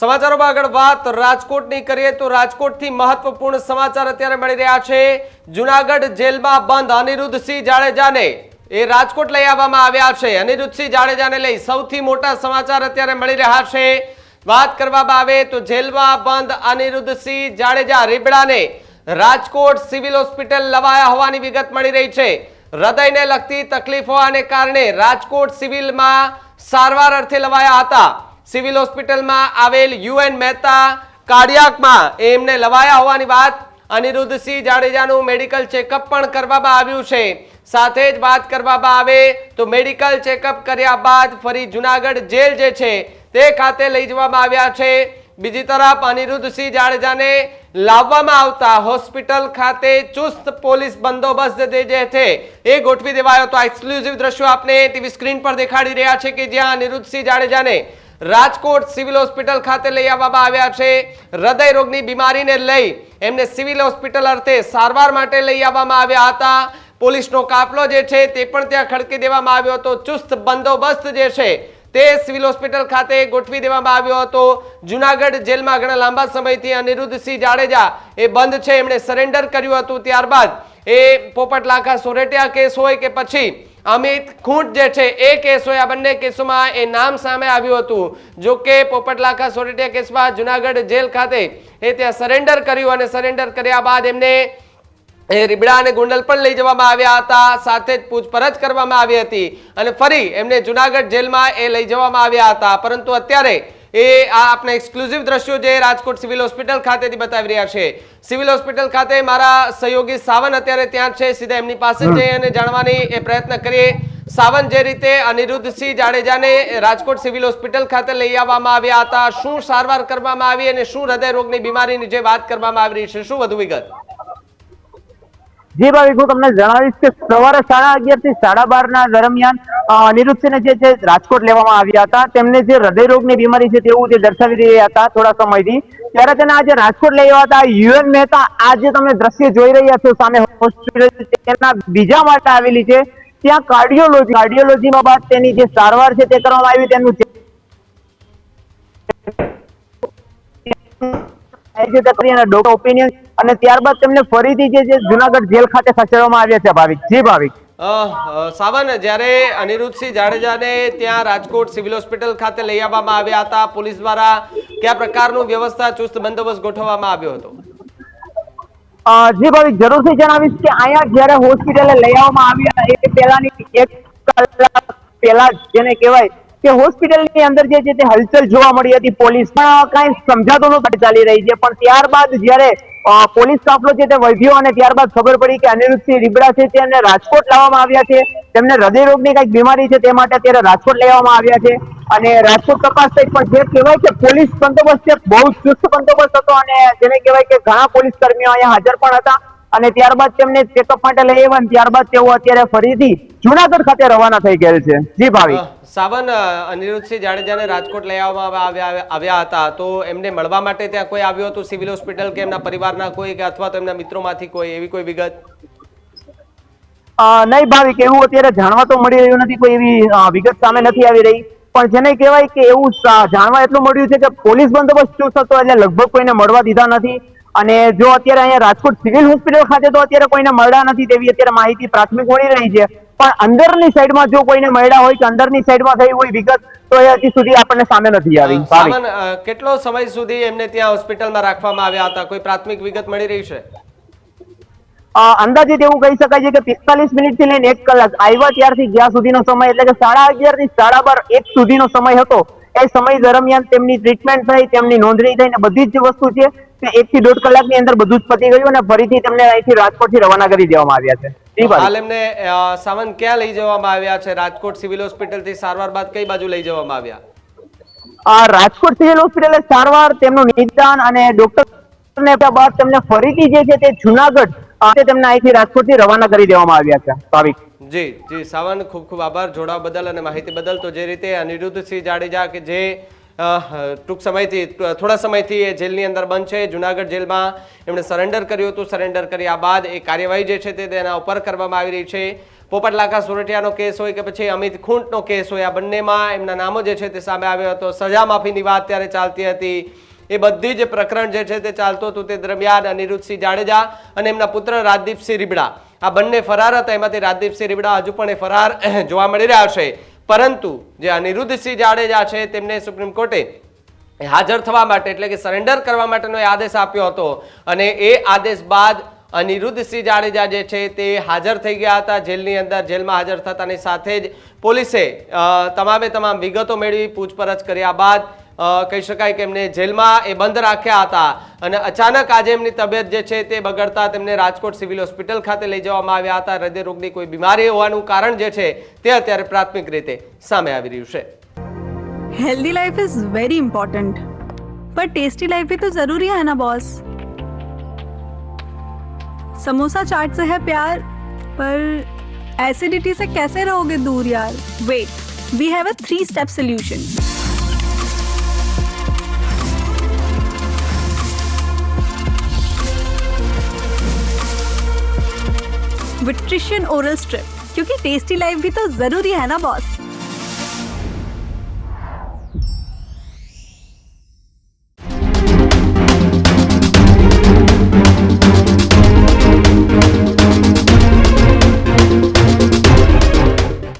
સમાચારોમાં આગળ વાત રાજકોટની કરીએ તો રાજકોટથી મહત્વપૂર્ણ સમાચાર અત્યારે મળી રહ્યા છે। જૂનાગઢ જેલમાં બંધ અનિરુદ્ધસિંહ જાડેજાને રાજકોટ લઈ આવવામાં આવ્યા છે। અનિરુદ્ધસિંહ જાડેજાને લઈ સૌથી મોટા સમાચાર અત્યારે મળી રહ્યા છે। વાત કરવામાં આવે તો જેલમાં બંધ અનિરુદ્ધસિંહ જાડેજા રીબડાને રાજકોટ સિવિલ હોસ્પિટલ લવાયા હોવાની વિગત મળી રહી છે। હૃદયને લગતી તકલીફ હોવાને કારણે રાજકોટ સિવિલમાં સારવાર અર્થે લવાયા હતા। સિવિલ હોસ્પિટલમાં આવેલ યુએન મહેતા કાર્ડિયાકમાં એમને લવાયા હોવાની વાત। અનિરુદ્ધસિંહ જાડેજાનું મેડિકલ ચેકઅપ પણ કરવામાં આવ્યું છે। સાથે જ વાત કરવામાં આવે તો મેડિકલ ચેકઅપ કર્યા બાદ ફરી જૂનાગઢ જેલ જે છે તે ખાતે લઈ જવામાં આવ્યા છે। બીજી તરફ અનિરુદ્ધસિંહ જાડેજાને લાવવામાં આવતા હોસ્પિટલ ખાતે ચુસ્ત પોલીસ બંદોબસ્ત જે છે એ ગોઠવી દેવાયો હતો। આ એક્સક્લુઝિવ દ્રશ્યો આપને ટીવી સ્ક્રીન પર દેખાડી રહ્યા છે કે જ્યાં અનિરુદ્ધસિંહ જાડેજાને રાજકોટ સિવિલ હોસ્પિટલ ખાતે લઈ આવવામાં આવ્યા છે। હૃદય રોગની બીમારીને લઈ એમને સિવિલ હોસ્પિટલ અર્થે સારવાર માટે લઈ આવવામાં આવ્યા હતા। પોલીસનો કાફલો જે છે તે પણ ત્યાં ખડકી દેવામાં આવ્યો હતો। ચુસ્ત બંદોબસ્ત જે છે તે સિવિલ હોસ્પિટલ ખાતે ગોઠવી દેવામાં આવ્યો હતો। જૂનાગઢ જેલમાં ઘણા લાંબા સમયથી અનિરુદ્ધસિંહ જાડેજા એ બંધ છે, એમણે સરેન્ડર કર્યું હતું। ત્યારબાદ એ પોપટ લાખા સોરઠિયા કેસ હોય કે પછી અમિત ખૂંટ જે છે એ કેસ હોય, આ બંને કેસોમાં એ નામ સામે આવ્યું હતું। જો કે પોપટ લાખા સોરઠિયા કેસમાં જૂનાગઢ જેલ ખાતે એ ત્યાં સરેન્ડર કર્યું અને સરેન્ડર કર્યા બાદ એમને રીબડા અને ગોંડલ પણ લઈ જવામાં આવ્યા હતા। સાથે જ પૂછપરછ કરવામાં આવી હતી અને ફરી એમને જૂનાગઢ જેલમાં એ લઈ જવામાં આવ્યા હતા। પરંતુ અત્યારે આપણે એક્સક્લુઝિવ દ્રશ્યો જે રાજકોટ સિવિલ હોસ્પિટલ ખાતેથી બતાવી રહ્યા છે। સિવિલ હોસ્પિટલ ખાતે મારા સહયોગી સાવન અત્યારે ત્યાં છે, સીધા એમની પાસે જઈ અને જાણવાની પ્રયત્ન કરીએ। સાવન, જે રીતે અનિરુદ્ધસિંહ જાડેજાને રાજકોટ સિવિલ હોસ્પિટલ ખાતે લઈ આવવામાં આવ્યા હતા, શું સારવાર કરવામાં આવી અને શું હૃદય રોગની બીમારીની જે વાત કરવામાં આવી રહી છે, શું વધુ વિગત? જી ભાવિક, હું તમને જણાવીશ કે સવારે 11:30 થી 12:30 ના દરમિયાન અનિરુદ્ધસિંહને જે રાજકોટ લેવામાં આવ્યા હતા। તેમને જે હૃદય રોગની બીમારી છે તેવું જે દર્શાવી રહ્યા હતા થોડા સમયથી, ત્યારે તેને આજે રાજકોટ લઈ આવ્યા હતા। યુએન મહેતા આ જે તમે દ્રશ્ય જોઈ રહ્યા છો સામે હોસ્પિટલ તેના બીજા માટે આવેલી છે, ત્યાં કાર્ડિયોલોજીમાં બાદ તેની જે સારવાર છે તે કરવામાં આવી। તેનું ડોક્ટર ઓપિનિયન અને ત્યારબાદ તેમને ફરીથી જે જૂનાગઢ જેલ ખાતે ખસેડવામાં આવ્યા છે ભાવિક। જી ભાવિક। સાવન, જ્યારે અનિરુદ્ધસિંહ જાડેજાને ત્યાં રાજકોટ સિવિલ હોસ્પિટલ ખાતે લઈ આવવામાં આવ્યા હતા, પોલીસ દ્વારા કયા પ્રકારનું વ્યવસ્થા ચુસ્ત બંદોબસ્ત ગોઠવવામાં આવ્યો હતો? જી ભાવિક, જરૂરથી જણાવીશ કે અહીંયા જયારે હોસ્પિટલે લઈ આવવામાં આવ્યા એ પહેલાની 1 કલાક પહેલા જેને કહેવાય કે હોસ્પિટલની અંદર જે છે તે હલચલ જોવા મળી હતી। પોલીસમાં કઈ સમજાતું નહોતું ચાલી રહી છે, પણ ત્યારબાદ જયારે પોલીસ કાફલો છે તે વધ્યો અને ત્યારબાદ ખબર પડી કે અનિરુદ્ધસિંહ રીબડા છે તેને રાજકોટ લાવવામાં આવ્યા છે। તેમને હૃદય રોગની કઈક બીમારી છે તે માટે અત્યારે રાજકોટ લેવામાં આવ્યા છે અને રાજકોટ તપાસ થઈ, પણ જે કહેવાય કે પોલીસ બંદોબસ્ત છે બહુ ચુસ્ત બંદોબસ્ત હતો અને જેને કહેવાય કે ઘણા પોલીસ કર્મીઓ અહીંયા હાજર પણ હતા અને ત્યારબાદ તેમને ચેકઅપ માટે લઈ આવ્યા। ત્યારબાદ તેઓ અત્યારે ફરીથી જૂનાગઢ ખાતે રવાના થઈ ગયેલ છે। જી ભાવિક। સાવન, અનિરુદ્ધસિંહ જાડેજાને રાજકોટ લઈ આવવામાં આવ્યા હતા, તો એમને મળવા માટે ત્યાં કોઈ આવ્યું હતું સિવિલ હોસ્પિટલ, કે એમના પરિવારના કોઈ કે અથવા તો એમના મિત્રોમાંથી કોઈ, એવી કોઈ વિગત? નહીં ભાવિક, એવું અત્યારે જાણવા તો મળી રહ્યું નથી, કોઈ એવી વિગત સામે નથી આવી રહી। પણ જેને કહેવાય કે એવું જાણવા એટલું મળ્યું છે કે પોલીસ બંદોબસ્ત ચુસ્ત હતો એટલે લગભગ કોઈને મળવા દીધા નથી અને જો અત્યારે અહીંયા રાજકોટ સિવિલ હોસ્પિટલ ખાતે તો અત્યારે કોઈને મળ્યા નથી તેવી અત્યારે માહિતી પ્રાથમિક મળી રહી છે। પણ અંદરની સાઈડમાં જો કોઈને મળ્યા હોય કે અંદરની સાઈડમાં થઈ હોય વિગત તો એ હજી સુધી આપણને સામે નથી આવી। સાવન, કેટલો સમય સુધી એમને ત્યાં હોસ્પિટલમાં રાખવામાં આવ્યા હતા, કોઈ પ્રાથમિક વિગત મળી રહી છે? અંદાજિત એવું કહી શકાય છે કે 45 મિનિટ થી લઈને 1 કલાક, આવ્યા ત્યારથી ગયા સુધીનો સમય એટલે કે 11:30 થી 12:30 1 સુધીનો સમય હતો। એ સમય દરમિયાન તેમની ટ્રીટમેન્ટ થઈ, તેમની નોંધણી થઈ ને બધી જ વસ્તુ છે તે 1 થી 1.5 કલાકની અંદર બધું જ પતી ગયું અને ફરીથી તેમને અહીંથી રાજકોટથી રવાના કરી દેવામાં આવ્યા છે। હાલ એમને સાવન ક્યાં લઈ જવામાં આવ્યા છે? રાજકોટ સિવિલ હોસ્પિટલ થી સારવાર બાદ કઈ બાજુ લઈ જવામાં આવ્યા? રાજકોટ સિવિલ હોસ્પિટલે સારવાર, તેમનું નિદાન અને ડોક્ટર બાદ તેમને ફરીથી જે છે તે જૂનાગઢ તેમને અહીંથી રાજકોટથી રવાના કરી દેવામાં આવ્યા છે। ભાવિક। જી જી સાવન, ખૂબ ખૂબ આભાર જોડાવા બદલ અને માહિતી બદલ। તો જે રીતે અનિરુદ્ધસિંહ જાડેજા કે જે ટૂંક સમયથી થોડા સમયથી એ જેલની અંદર બંધ છે, જૂનાગઢ જેલમાં એમણે સરેન્ડર કર્યું હતું, સરેન્ડર કર્યા બાદ એ કાર્યવાહી જે છે તે તેના ઉપર કરવામાં આવી રહી છે। પોપટલાખા સોરઠિયાનો કેસ હોય કે પછી અમિત ખૂંટનો કેસ હોય, આ બંનેમાં એમના નામો જે છે તે સામે આવ્યો હતો. સજા માફીની વાત ત્યારે ચાલતી હતી. એ બધી જ પ્રકરણ જે છે તે ચાલતું હતું. તે દરમિયાન અનિરુદ્ધસિંહ જાડેજા અને એમના પુત્ર રાજદીપસિંહ રીબડા આ બંને ફરાર હતા. એમાંથી રાજદીપસિંહ રીબડા હજુ પણ એ ફરાર જોવા મળી રહ્યા છે. પરંતુ જે અનિરુદ્ધસિંહ જાડેજા છે તેમને સુપ્રીમ કોર્ટે હાજર થવા માટે એટલે કે સરેન્ડર કરવા માટેનો એ આદેશ આપ્યો હતો અને એ આદેશ બાદ અનિરુદ્ધસિંહ જાડેજા જે છે તે હાજર થઈ ગયા હતા જેલની અંદર. જેલમાં હાજર થતાની સાથે જ પોલીસે તમામે તમામ વિગતો મેળવી પૂછપરછ કર્યા બાદ કહી શકાય કે એમને જેલમાં એ બંધ રાખ્યા હતા અને અચાનક આજે એમની તબિયત જે છે તે બગડતા તેમને રાજકોટ સિવિલ હોસ્પિટલ ખાતે લઈ જવામાં આવ્યા હતા. હૃદયરોગની કોઈ બીમારી હોવાનું કારણ જે છે તે અત્યારે પ્રાથમિક રીતે સામે આવી રહ્યું છે. Healthy life is very important पर टेस्टी लाइफ भी तो जरूरी है ना बॉस. समोसा चाट से है प्यार पर एसिडिटी से कैसे रहोगे दूर यार. Wait, we have a 3-step solution. विट्रिशियन ओरल स्ट्रिप, क्योंकि टेस्टी लाइफ भी तो जरूरी है ना बॉस.